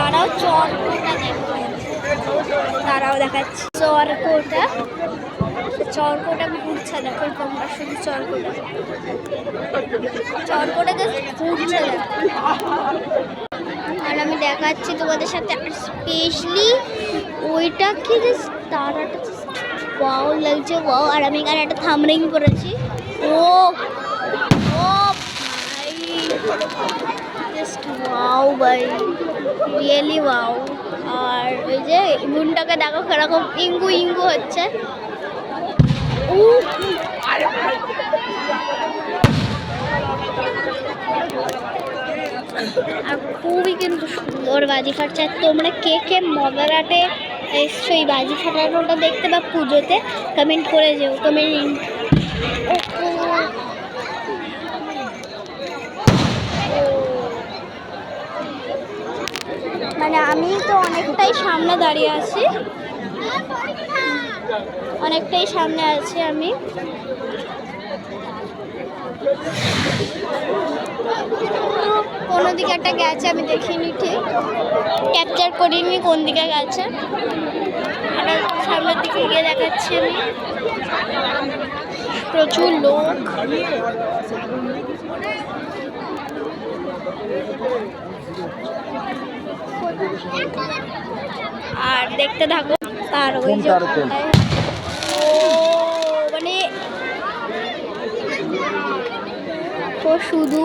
দাঁড়াও চরকোটা দেখো, দাঁড়াও দেখাচ্ছি। চরকোটা ঘুরছে দেখো তোমরা, শুধু চরকোটা ঘুরছে দেখো। আর আমি দেখাচ্ছি তোমাদের সাথে, স্পেশালি ওইটা কি তারাটা ওয়াও লাগছে, ওয়াও। আর আমি এখানে একটা থামরিং করেছি। ও ও ভাই, জাস্ট ওয়াও ভাই, রিয়েলি ওয়াও। আর ওই যে মুনটাকে দেখো কিরকম ইঙ্গু ইঙ্গু হচ্ছে। আর খুবই কিন্তু সুন্দর বাজি ফাটছে। তোমরা কে কে মজারাটে এসছো এই বাজি ফাটানোটা দেখতে বা পুজোতে, কমেন্ট করে যেও। মানে আমি তো অনেকটাই সামনে দাঁড়িয়ে আছি, অনেকটাই সামনে আছি আমি। কোনো দিকে একটা গেছে, আমি দেখিনি, ঠিক ক্যাপচার করিনি কোন দিকে গেছে। একটা সামনের দিকে গিয়ে দেখাচ্ছি আমি। প্রচুর লোক, আর দেখতে থাকো। তার ওই যে মানে শুধু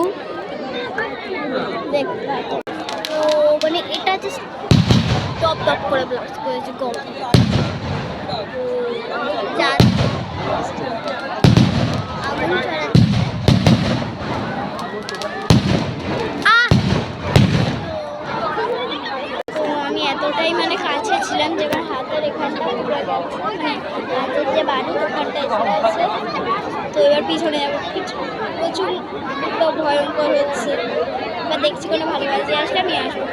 দেখতে থাকো। তো মানে এটা জাস্ট টপ টপ করে ব্লাস্ট করেছে গম। আগুন ছড়াচ্ছে। তো আমি এতটাই মানে কাছে ছিলাম যে আমার হাতের এখানটা পুরো গেছে, মানে হাতের যে বাড়ি ওখানটা এসে আছে। তো এবার পিছনে যাবো, প্রচুর ভয়ঙ্কর হচ্ছে। এবার দেখছি কোনো ভালো বাজি আসলে আমি আসবো।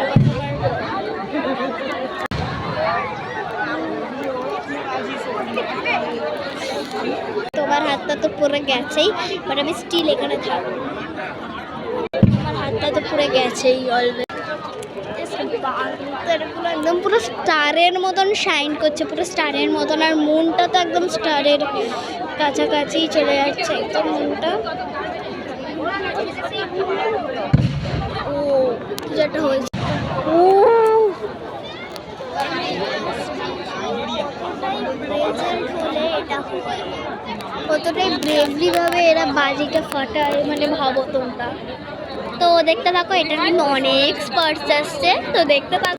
তোমার হাতটা তো পুরো গেছেই, বাট আমি স্টিল এখানে থাকবো। আমার হাতটা তো পুরো গেছেই অলরেডি। একদম পুরো স্টারের মতন শাইন করছে, পুরো স্টারের মতন। আর মুনটা তো একদম স্টারের কাছাকাছি চলে যাচ্ছে একদম মুনটা। ও কিছু একটা হয়েছে। কতটাই ব্রেভলি ভাবে এরা বাজিটা ফাটায়, মানে ভাবো তোমরা। তো দেখতে থাকো, এটা কিন্তু অনেক স্পার্টস আসছে, তো দেখতে থাকো।